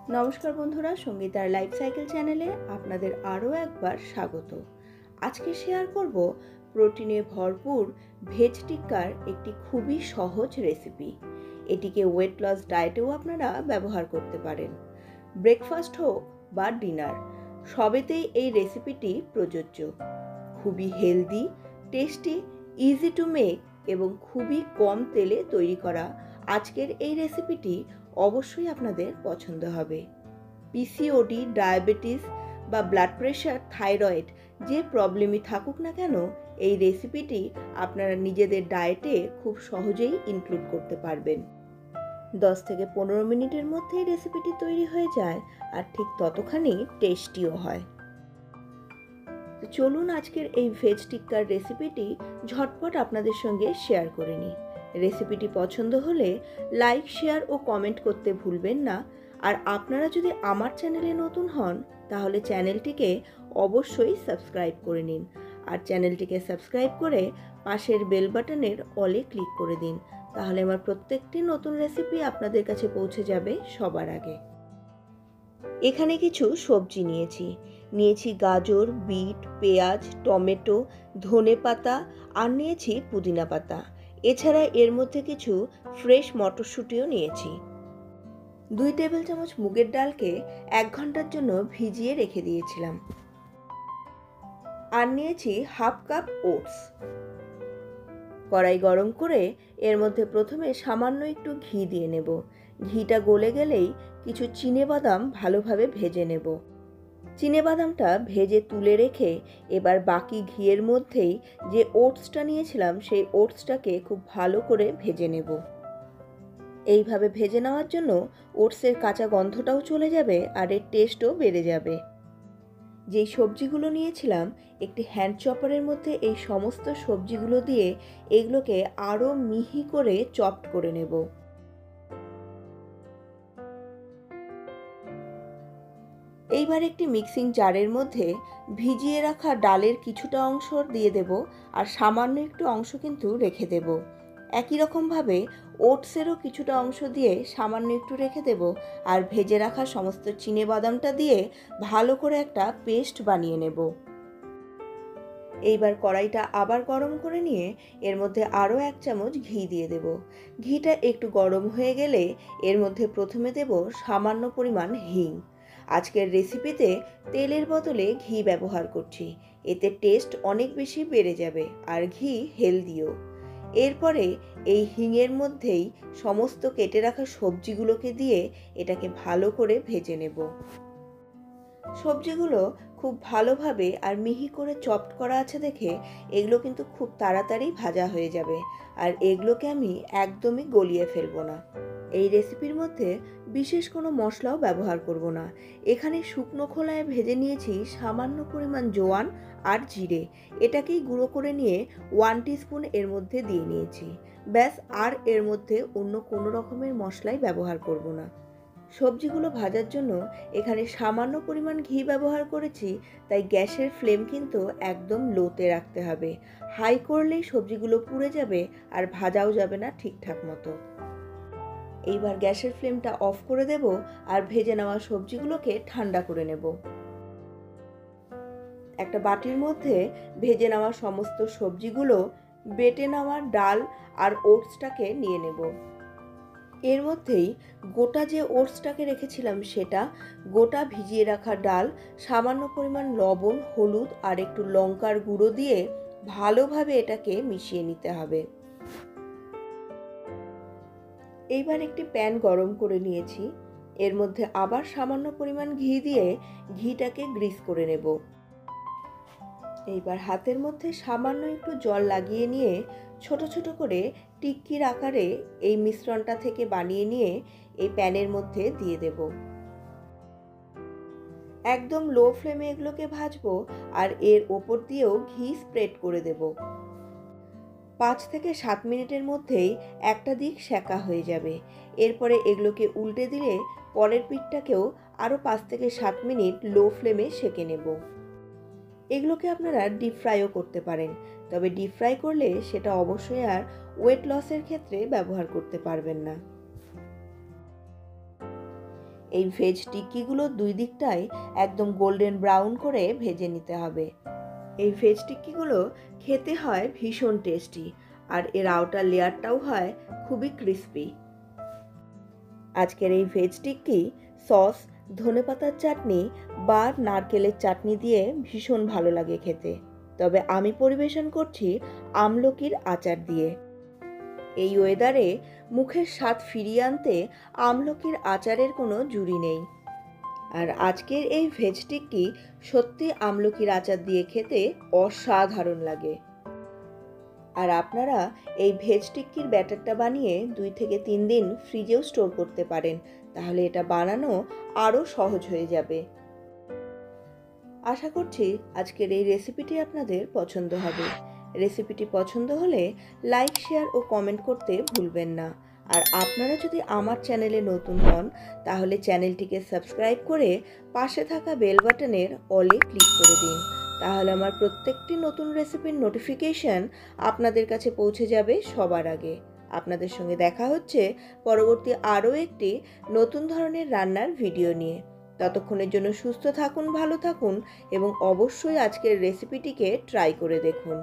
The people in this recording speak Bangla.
নমস্কার বন্ধুরা, সঙ্গীতার লাইফ সাইকেল চ্যানেলে আপনাদের আরও একবার স্বাগত। আজকে শেয়ার করব প্রোটিনে ভরপুর ভেজ টিক্কার একটি খুবই সহজ রেসিপি। এটিকে ওয়েট লস ডায়েটেও আপনারা ব্যবহার করতে পারেন। ব্রেকফাস্ট হোক বা ডিনার, সবেতেই এই রেসিপিটি প্রযোজ্য। খুবই healthy, tasty, easy to make এবং খুবই কম তেলে তৈরি করা আজকের এই রেসিপিটি অবশ্যই আপনাদের পছন্দ হবে। পিসিওডি, ডায়াবেটিস বা ব্লাড প্রেশার, থাইরয়েড যে প্রবলেমই থাকুক না কেন, এই রেসিপিটি আপনারা নিজেদের ডায়েটে খুব সহজেই ইনক্লুড করতে পারবেন। 10 থেকে 15 মিনিটের মধ্যেই রেসিপিটি তৈরি হয়ে যায় আর ঠিক ততখানি টেস্টিও হয়। চলুন আজকের এই ভেজ টিক্কার রেসিপিটি ঝটপট আপনাদের সঙ্গে শেয়ার করে নিই। রেসিপিটি পছন্দ হলে লাইক, শেয়ার ও কমেন্ট করতে ভুলবেন না। আর আপনারা যদি আমার চ্যানেলে নতুন হন তাহলে চ্যানেলটিকে অবশ্যই সাবস্ক্রাইব করে নিন। আর চ্যানেলটিকে সাবস্ক্রাইব করে পাশের বেল বাটনের অলে ক্লিক করে দিন, তাহলে আমার প্রত্যেকটি নতুন রেসিপি আপনাদের কাছে পৌঁছে যাবে সবার আগে। এখানে কিছু সবজি নিয়েছি গাজর, বিট, পেঁয়াজ, টমেটো, ধনেপাতা আর নিয়েছি পুদিনা পাতা। এছাড়া এর মধ্যে কিছু ফ্রেশ মটরশুঁটিও নিয়েছি। 2 টেবিল চামচ মুগের ডালকে 1 ঘন্টার জন্য ভিজিয়ে রেখে দিয়েছিলাম। আর নিয়েছি হাফ কাপ ওটস। কড়াই গরম করে এর মধ্যে প্রথমে সামান্য একটু ঘি দিয়ে নেব। ঘিটা গলে গেলেই কিছু চিনেবাদাম ভালোভাবে ভেজে নেব। চিনেবাদামটা ভেজে তুলে রেখে এবার বাকি ঘিয়ের মধ্যেই যে ওটসটা নিয়েছিলাম সেই ওটসটাকে খুব ভালো করে ভেজে নেব। এইভাবে ভেজে নেওয়ার জন্য ওটসের কাঁচা গন্ধটাও চলে যাবে আর এর টেস্টও বেড়ে যাবে। যেই সবজিগুলো নিয়েছিলাম, একটি হ্যান্ড চপারের মধ্যে এই সমস্ত সবজিগুলো দিয়ে এগুলোকে আরও মিহি করে চপড করে নেব। এইবার একটি মিক্সিং জারের মধ্যে ভিজিয়ে রাখা ডালের কিছুটা অংশ দিয়ে দেব আর সামান্য একটু অংশ কিন্তু রেখে দেব। একই রকমভাবে ওটসেরও কিছুটা অংশ দিয়ে সামান্য একটু রেখে দেব আর ভেজে রাখা সমস্ত চিনেবাদামটা দিয়ে ভালো করে একটা পেস্ট বানিয়ে নেব। এইবার কড়াইটা আবার গরম করে নিয়ে এর মধ্যে আরও 1 চামচ ঘি দিয়ে দেব। ঘিটা একটু গরম হয়ে গেলে এর মধ্যে প্রথমে দেব সামান্য পরিমাণ হিং। আজকের রেসিপিতে তেলের বদলে ঘি ব্যবহার করছি, এতে টেস্ট অনেক বেশি বেড়ে যাবে আর ঘি হেলদিও। এরপরে এই হিংয়ের মধ্যেই সমস্ত কেটে রাখা সবজিগুলোকে দিয়ে এটাকে ভালো করে ভেজে নেব। সবজিগুলো খুব ভালোভাবে আর মিহি করে চপড করা আছে দেখে এগুলো কিন্তু খুব তাড়াতাড়ি ভাজা হয়ে যাবে আর এগুলোকে আমি একদমই গলিয়ে ফেলবো না। এই রেসিপির মধ্যে বিশেষ কোনো মশলাও ব্যবহার করব না। এখানে শুকনো খোলায় ভেজে নিয়েছি সামান্য পরিমাণ জোয়ান আর জিরে। এটাকেই গুঁড়ো করে নিয়ে 1 টিস্পুন এর মধ্যে দিয়ে নিয়েছি। ব্যাস, আর এর মধ্যে অন্য কোনো রকমের মশলাই ব্যবহার করব না। সবজিগুলো ভাজার জন্য এখানে সামান্য পরিমাণ ঘি ব্যবহার করেছি, তাই গ্যাসের ফ্লেম কিন্তু একদম লোতে রাখতে হবে। হাই করলেই সবজিগুলো পুড়ে যাবে আর ভাজাও যাবে না ঠিকঠাক মতো। এইবার গ্যাসের ফ্লেমটা অফ করে দেব আর ভেজে নেওয়া সবজিগুলোকে ঠান্ডা করে নেব। একটা বাটির মধ্যে ভেজে নেওয়া সমস্ত সবজিগুলো, বেটে নেওয়া ডাল আর ওটসটাকে নিয়ে নেব। এর মধ্যেই গোটা যে ওটসটাকে রেখেছিলাম সেটা, গোটা ভিজিয়ে রাখা ডাল, সামান্য পরিমাণ লবণ, হলুদ আর একটু লঙ্কার গুঁড়ো দিয়ে ভালোভাবে এটাকে মিশিয়ে নিতে হবে। এইবার একটি প্যান গরম করে নিয়েছি, এর মধ্যে আবার সামান্য পরিমাণ ঘি দিয়ে ঘিটাকে গ্রিস করে নেব। এইবার হাতের মধ্যে সামান্য একটু জল লাগিয়ে নিয়ে ছোট ছোট করে টিক্কির আকারে এই মিশ্রণটা থেকে বানিয়ে নিয়ে এই প্যানের মধ্যে দিয়ে দেব। একদম লো ফ্লেমে এগুলোকে ভাজবো আর এর ওপর দিয়েও ঘি স্প্রেড করে দেব। 5 থেকে 7 মিনিটের মধ্যেই একটা দিক সেঁকা হয়ে যাবে। এরপরে এগুলোকে উল্টে দিলে পরের পিঠটাকেও আরও 5 থেকে 7 মিনিট লো ফ্লেমে সেঁকে নেব। এগুলোকে আপনারা ডিপ ফ্রাইও করতে পারেন, তবে ডিপ ফ্রাই করলে সেটা অবশ্যই আর ওয়েট লসের ক্ষেত্রে ব্যবহার করতে পারবেন না। এই ভেজ টিক্কিগুলো দুই দিকটাই একদম গোল্ডেন ব্রাউন করে ভেজে নিতে হবে। এই ভেজ টিক্কিগুলো খেতে হয় ভীষণ টেস্টি, আর এর আউটার লেয়ারটাও হয় খুবই ক্রিস্পি। আজকের এই ভেজ টিক্কি সস, ধনেপাতার চাটনি বা নারকেলের চাটনি দিয়ে ভীষণ ভালো লাগে খেতে। তবে আমি পরিবেশন করছি আমলকির আচার দিয়ে। এই ওয়েদারে মুখের স্বাদ ফিরিয়ে আনতে আমলকির আচারের কোনো জুড়ি নেই। আর আজকের এই ভেজ টিক্কি সত্যি আমলকির আচার দিয়ে খেতে অসাধারণ লাগে। আর আপনারা এই ভেজ টিক্কির ব্যাটারটা বানিয়ে 2 থেকে 3 দিন ফ্রিজেও স্টোর করতে পারেন, তাহলে এটা বানানো আরও সহজ হয়ে যাবে। আশা করছি আজকের এই রেসিপিটি আপনাদের পছন্দ হবে। রেসিপিটি পছন্দ হলে লাইক, শেয়ার ও কমেন্ট করতে ভুলবেন না। আর আপনারা যদি আমার চ্যানেলে নতুন হন তাহলে চ্যানেলটিকে সাবস্ক্রাইব করে পাশে থাকা বেল বাটনের অলে ক্লিক করে দিন, তাহলে আমার প্রত্যেকটি নতুন রেসিপির নোটিফিকেশন আপনাদের কাছে পৌঁছে যাবে সবার আগে। আপনাদের সঙ্গে দেখা হচ্ছে পরবর্তী আরও একটি নতুন ধরনের রান্নার ভিডিও নিয়ে। ততক্ষণের জন্য সুস্থ থাকুন, ভালো থাকুন এবং অবশ্যই আজকের রেসিপিটিকে ট্রাই করে দেখুন।